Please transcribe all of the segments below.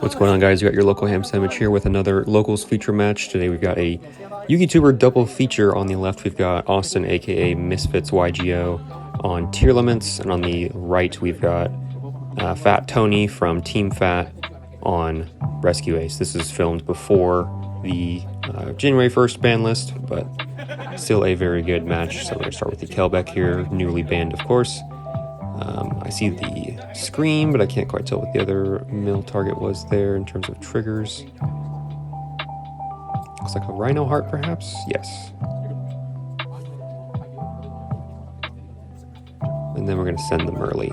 What's going on, guys? You got your local ham sandwich here with another locals feature match. Today we've got a Yugioh double feature. On the left we've got Austin aka Misfits Yugioh on Tearlaments, and on the right we've got Fat Tony from Team Fat on Rescue Ace. This is filmed before the January 1st ban list, but still a very good match. So we're going to start with the Kelbeck here, newly banned of course. I see the Scream, but I can't quite tell what the other mill target was there in terms of triggers. Looks like a Rhino Heart, perhaps? Yes. And then we're going to send the Merly.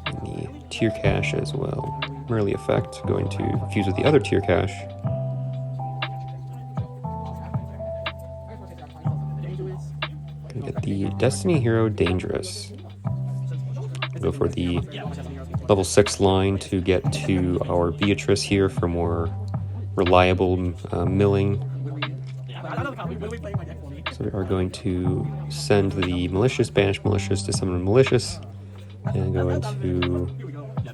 And the Tier Cache as well. Merly effect going to fuse with the other Tier Cache. Get the Destiny Hero Dangerous. Go for the level 6 line to get to our Beatrice here for more reliable milling. So we are going to send the Malicious, banish Malicious to summon Malicious, and go into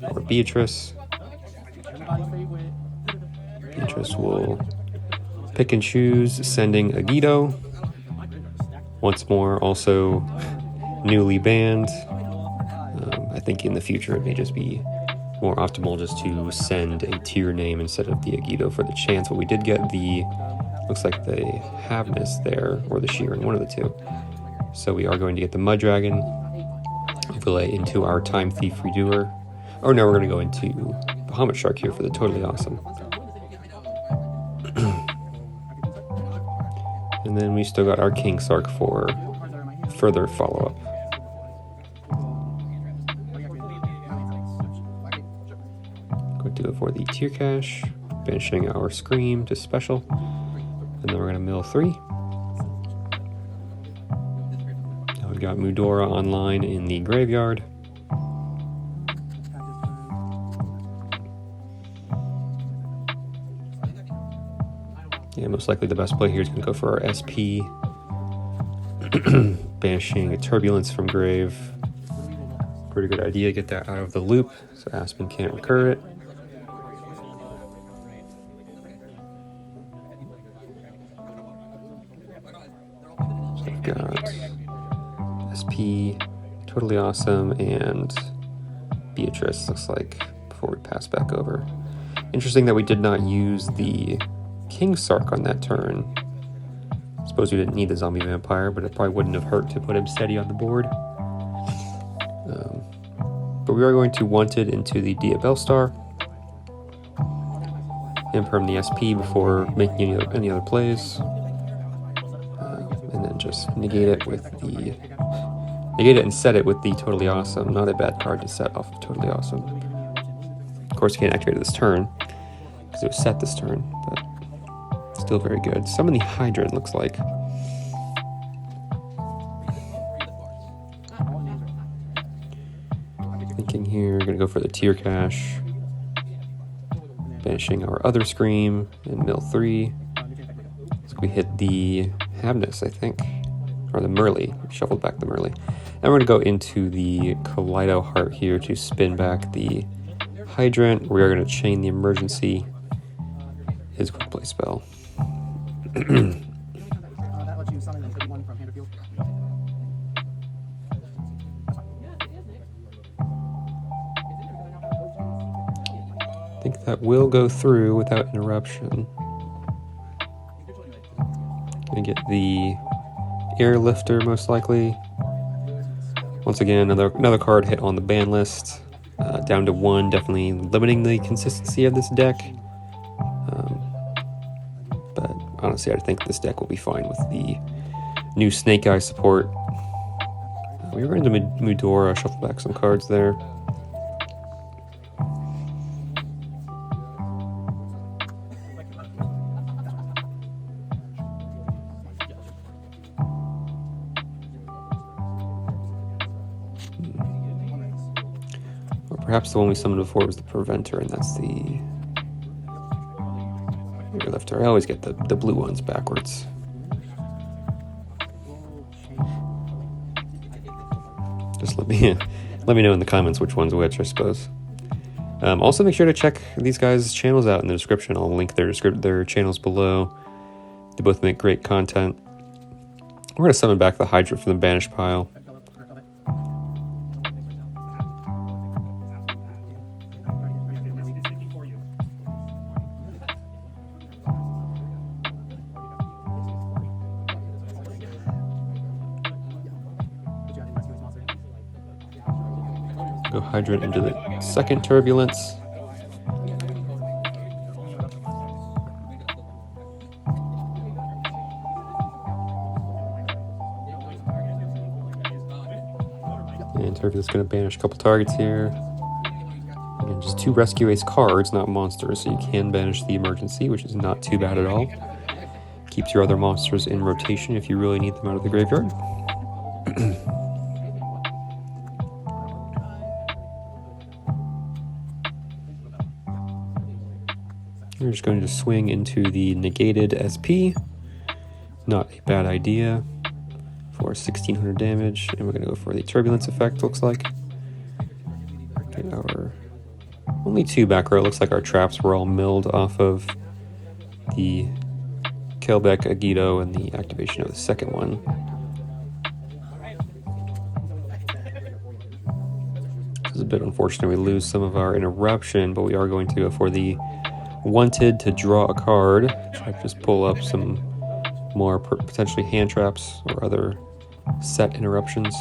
our Beatrice. Beatrice will pick and choose, sending a Yugioh. Once more, also newly banned. I think in the future it may just be more optimal just to send a tier name instead of the Yugioh for the chance. But we did get the, looks like the Havness there, or the Sheeran, one of the two. So we are going to get the Mud Dragon, overlay into our Time Thief Redoer. Oh no, we're going to go into Bahamut Shark here for the Totally Awesome. And then we still got our King Sark for further follow-up. Going to go for the Tier Cache, banishing our Scream to special. And then we're going to mill 3. Now we've got Mudora online in the graveyard. Yeah, most likely the best play here is going to go for our SP. Banishing a Turbulence from grave. Pretty good idea, get that out of the loop so Aspen can't recur it. So I've got SP, Totally Awesome, and Beatrice, looks like, before we pass back over. Interesting that we did not use the King Sark on that turn. I suppose we didn't need the Zombie Vampire, but it probably wouldn't have hurt to put him steady on the board. But we are going to want it into the Dia Bellstar. Imperm the SP before making any other plays. And then just negate it with the... Negate it and set it with the Totally Awesome. Not a bad card to set off of Totally Awesome. Of course, you can't activate it this turn, because it was set this turn, but still very good. Summon the Hydra, it looks like. Thinking here, gonna go for the Tier Cache. Banishing our other Scream and mill 3. So we hit the Havness, I think. Or the Merly. Shuffled back the Merly. And we're gonna go into the Kaleido Heart here to spin back the Hydrant. We are gonna chain the Emergency. His quick play spell. I think that will go through without interruption. Gonna get the Airlifter most likely. Once again, another card hit on the ban list. Down to 1, definitely limiting the consistency of this deck. But honestly, I think this deck will be fine with the new Snake Eye support. We were into Mudora, shuffle back some cards there. Or perhaps the one we summoned before was the Preventer, and that's the Airlifter. I always get the blue ones backwards. Just let Let me know in the comments which one's which, I suppose. Also, make sure to check these guys' channels out in the description. I'll link their channels below. They both make great content. We're going to summon back the Hydra from the banished pile. Go Hydrant into the second Turbulence. And Turbulence is going to banish a couple targets here. Again, just 2 Rescue Ace cards, not monsters, so you can banish the Emergency, which is not too bad at all. Keeps your other monsters in rotation if you really need them out of the graveyard. We're just going to swing into the negated SP. Not a bad idea for 1600 damage. And we're going to go for the Turbulence effect, looks like. Get our only 2 back row. It looks like our traps were all milled off of the Kelbeck, Yugioh, and the activation of the second one. This is a bit unfortunate. We lose some of our interruption, but we are going to go for the Wanted to draw a card. Try to just pull up some more potentially hand traps or other set interruptions.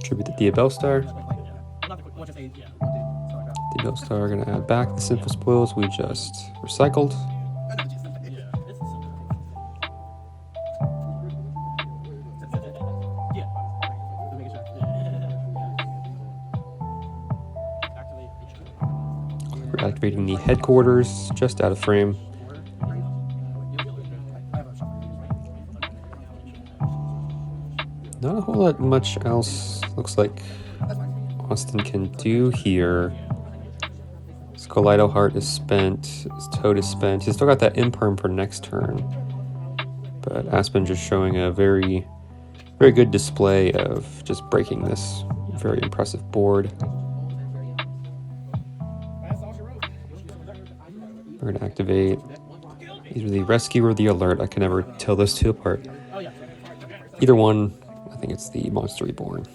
Tribute the Diabellstar. Diabellstar, going to add back the Sinful Spoils we just recycled. We're activating the Headquarters, just out of frame. Not a whole lot much else looks like Austin can do here. His Kaleido Heart is spent, his Toad is spent. He's still got that Imperm for next turn. But Aspen just showing a very good display of just breaking this very impressive board. We're going to activate either the Rescue or the Alert. I can never tell those two apart. Either one, I think it's the Monster Reborn.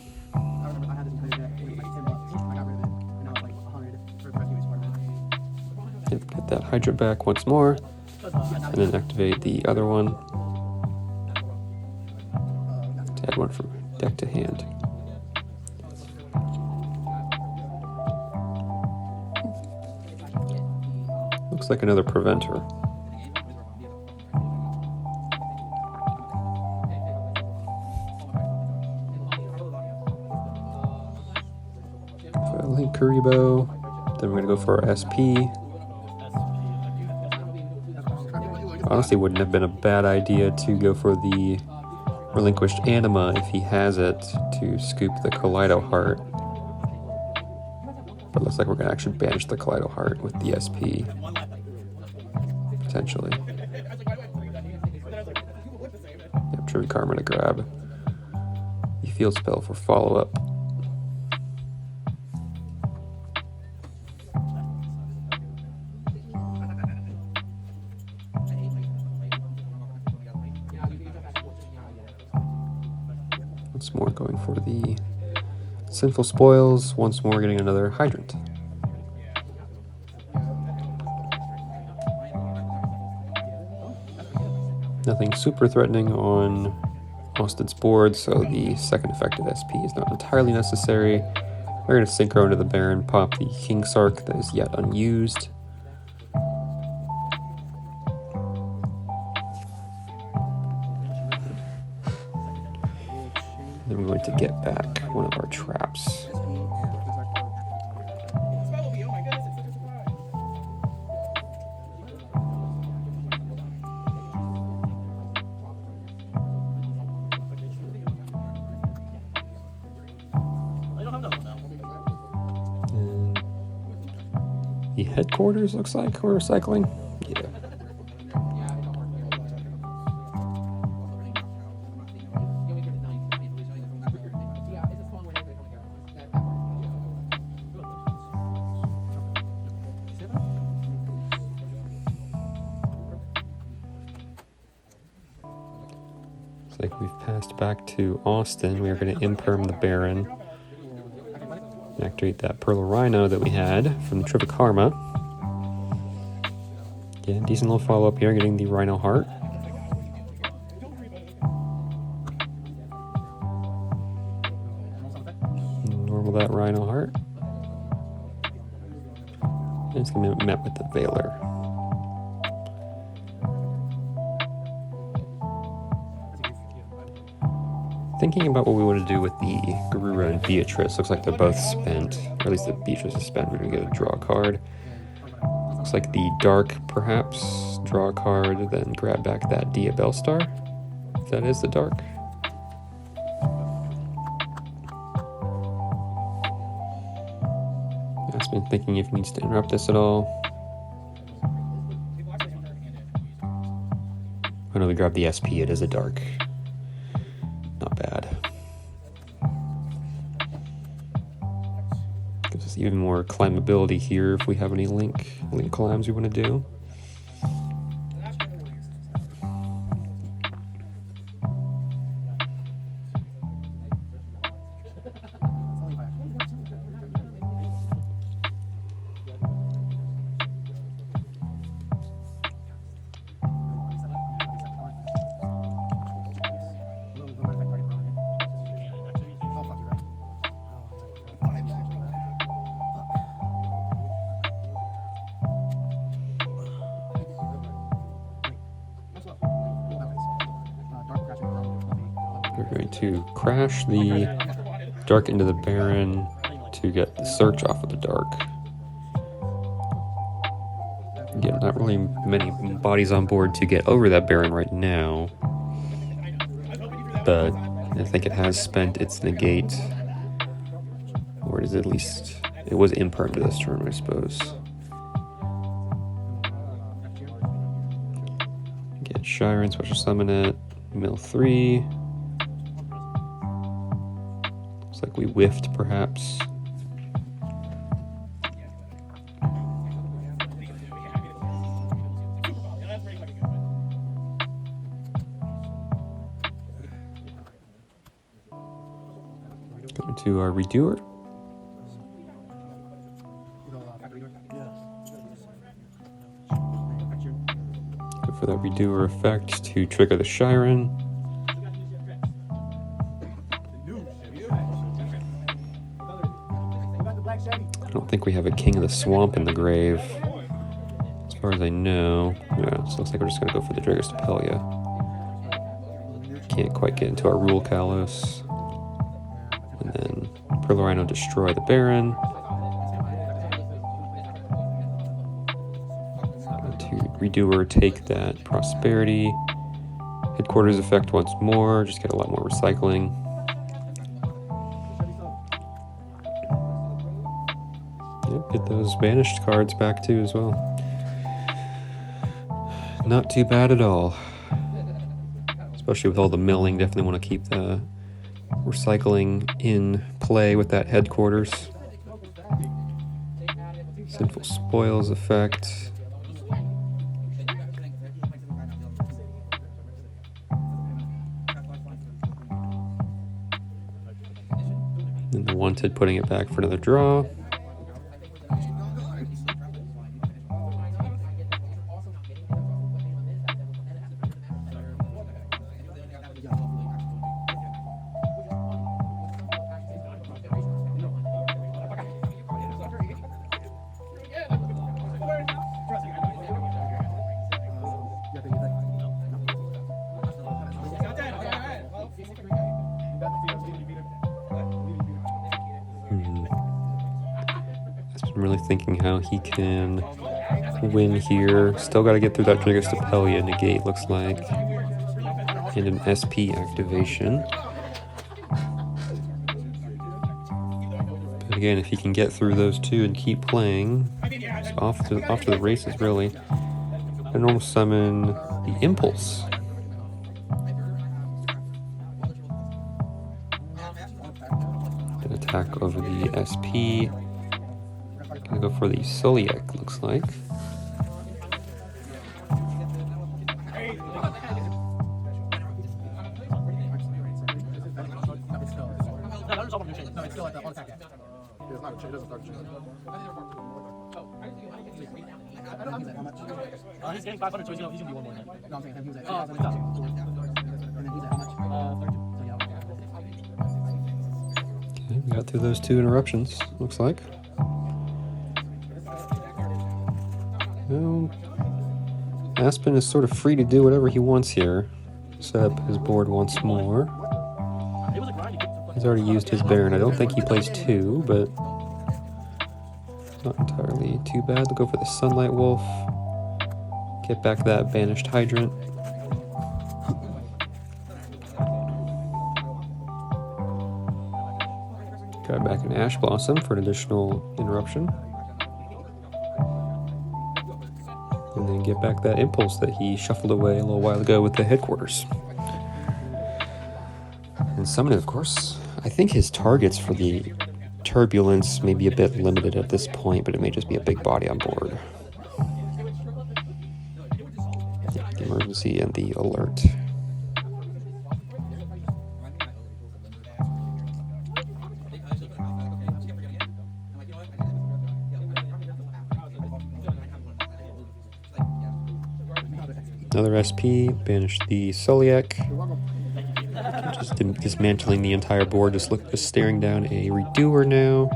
Get that Hydra back once more, and then activate the other one to add one from deck to hand. Looks like another Preventer. Link Kuriboh, then we're going to go for our SP. Honestly, wouldn't have been a bad idea to go for the Relinquished Anima if he has it to scoop the Kaleido Heart. But it looks like we're going to actually banish the Kaleido Heart with the SP. Potentially. Yep, Tribute Karma to grab the Field Spell for follow-up. Once more going for the Sinful Spoils, once more getting another Hydrant. Nothing super threatening on Austin's board, so the second effective SP is not entirely necessary. We're going to Synchro into the Baron, pop the King Sark that is yet unused. Then we're going to get back one of our traps. And the Headquarters looks like we're recycling. Yeah. like we've passed back to Austin. We are going to imperm the Baron and activate that Pearl Rhino that we had from the Trip of Karma. Yeah, decent little follow-up here, getting the Rhino Heart. Normal that Rhino Heart. And it's going to be met with the Veiler. Thinking about what we want to do with the Garura and Beatrice. Looks like they're both spent, or at least the Beatrice is spent. We're going to get a draw card. Looks like the Dark, perhaps. Draw a card, then grab back that Diabell Star. If that is the Dark. I've been thinking if he needs to interrupt this at all. I know we grabbed the SP, it is a Dark. Not bad. Gives us even more climbability here if we have any link climbs we want to do. We're going to crash the Dark into the Baron to get the Search off of the Dark. Again, not really many bodies on board to get over that Baron right now, but I think it has spent its negate, or it is at least, it was imperm to this turn, I suppose. Get Shiren, special summon it, mill 3. Like we whiffed, perhaps. Going to our Redoer. Go for that Redoer effect to trigger the Shiren. I don't think we have a King of the Swamp in the grave, as far as I know. Yeah, so it looks like we're just going to go for the Dragus Tapelia. Can't quite get into our Rule Kalos. And then Pearl Rhino destroy the Baron. Going to Redoer, take that Prosperity. Headquarters effect once more, just get a lot more recycling. Get those banished cards back too as well. Not too bad at all. Especially with all the milling, definitely want to keep the recycling in play with that headquarters. Sinful Spoils effect. And the Wanted putting it back for another draw. I'm really thinking how he can win here. Still got to get through that Dragus Tapelia negate, looks like. And an SP activation. But again, if he can get through those two and keep playing, it's off to the races, really. A normal summon the Impulse. An attack over the SP. Gonna go for the Soliek, looks like. No, it's still at the on attack deck. It's not a chain, it doesn't start a chain. I don't use that how much. He's getting 500, so he's gonna do one more. No, I'm saying him use that. Oh, And then use that how much? 32. So yeah. Okay, we got through those 2 interruptions, looks like. Well, Aspen is sort of free to do whatever he wants here, except his board wants more. He's already used his Baron. I don't think he plays 2, but not entirely too bad. They'll go for the Sunlight Wolf. Get back that banished Hydrant. Got back an Ash Blossom for an additional interruption. And then get back that Impulse that he shuffled away a little while ago with the Headquarters. And summon it, of course. I think his targets for the Turbulence may be a bit limited at this point, but it may just be a big body on board. The Emergency and the Alert. Another SP, banish the Soliak. Just dismantling the entire board, just staring down a Redoer now.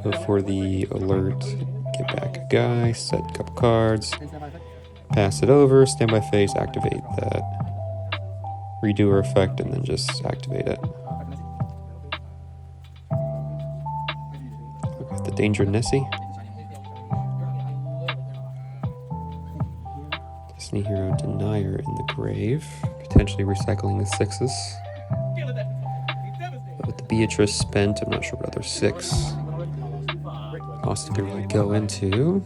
Go for the Alert, get back a guy, set a couple cards, pass it over, standby phase, activate that Redoer effect, and then just activate it. Look at the Danger Nessie. Destiny Hero Denier in the grave, potentially recycling the 6s. But with the Beatrice spent, I'm not sure what other 6 Austin could really go into.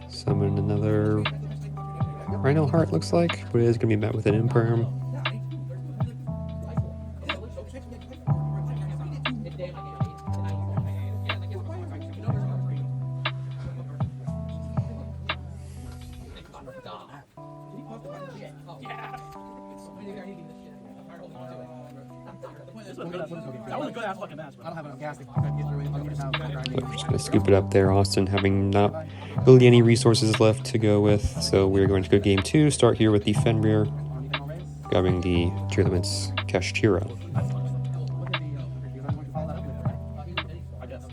Summon another Rhino Heart, looks like, but it is going to be met with an Imperm. That was a good ass fucking match. I don't have enough gas to get through it. I'm just going to scoop it up there, Austin, having not really any resources left to go with. So we're going to go game 2. Start here with the Fenrir, grabbing the Tearlaments Kashtira.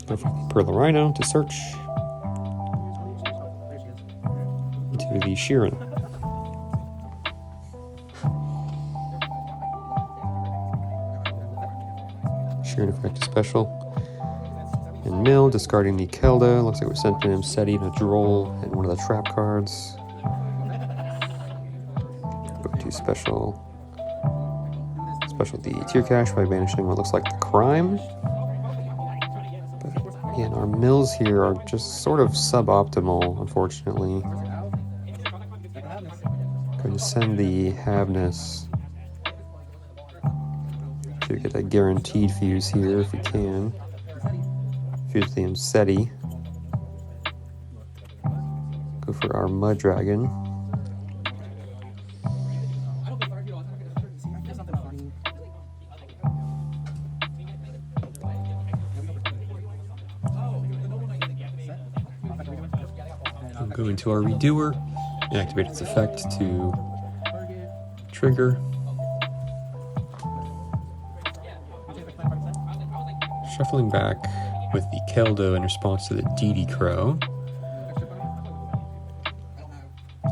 Go for Pearl Rhino to search. Into the Sheeran. Sheeran effect special. And mill, discarding the Kelda. Looks like we sent him Seti and a Droll and one of the trap cards. Go to special the Tier Cache by banishing what looks like the Crime. But again, our mills here are just sort of suboptimal, unfortunately. Going to send the Havness to get a guaranteed fuse here if we can. Fuse the Seti. Go for our Mud Dragon. Go into our Redoer and activate its effect to trigger. Shuffling back with the Keldo in response to the DD Crow.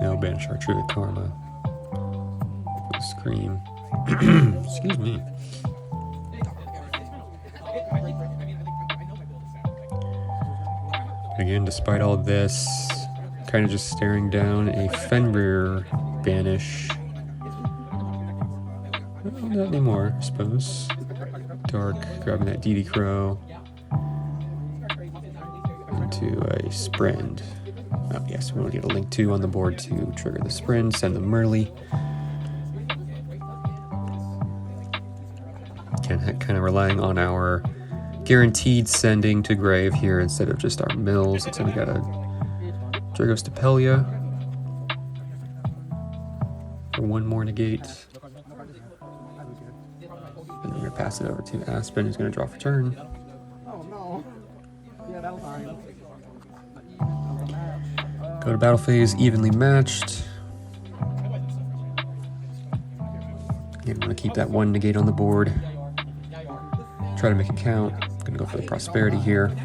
Now banish our Trigger Karma. Scream. Excuse me. Again, despite all this, kind of just staring down a Fenrir banish. Well, not anymore, I suppose. Dark, grabbing that DD Crow. Into a Sprend. Oh, yes, we want to get a Link 2 on the board to trigger the Sprend, send the Merly. Again, kind of relying on our guaranteed sending to grave here instead of just our mills. Looks like we got a Yugioh Stapelia for one more negate. And we're going to pass it over to Aspen, who's going to draw for turn. Oh no. Yeah, that was fine. Go to battle phase, evenly matched. Again, want to keep that one negate on the board. Try to make it count. Gonna go for the prosperity here.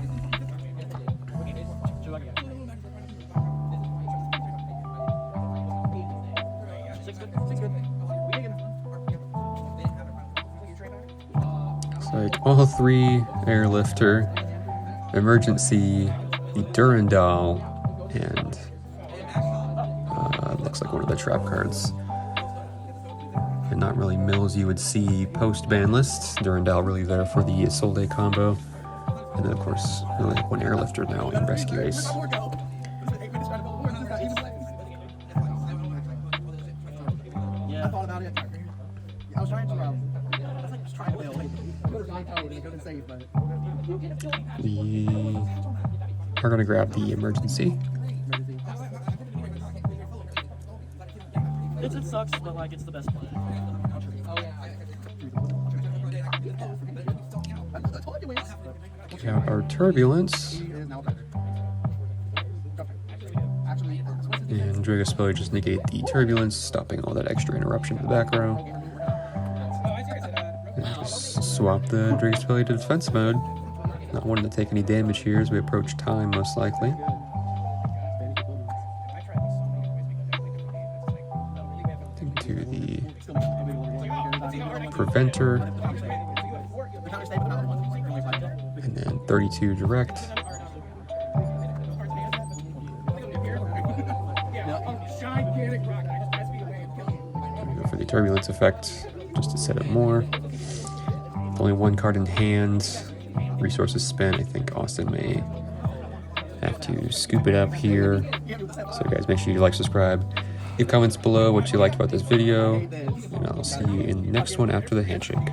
Looks like all three airlifter, emergency, the Durandal, and looks like one of the trap cards. And not really mills you would see post Banlist. Durandal really there for the Solde combo. And then of course, really like one airlifter now in Rescue Ace. I thought about it. I was trying to bail. I could have gone code and I couldn't save, but We are going to grab the emergency. It sucks, but like it's the best play. Count our turbulence. And Yugioh Stapelia just negate the turbulence, stopping all that extra interruption in the back row. And just swap the Yugioh Stapelia to defense mode. Not wanting to take any damage here as we approach time, most likely. Into the preventer. And then 32 direct. Go for the turbulence effect just to set up more. With only one card in hand, resources spent. I think Austin may have to scoop it up here. So guys, make sure you like, subscribe, leave comments below what you liked about this video, and I'll see you in the next one after the handshake.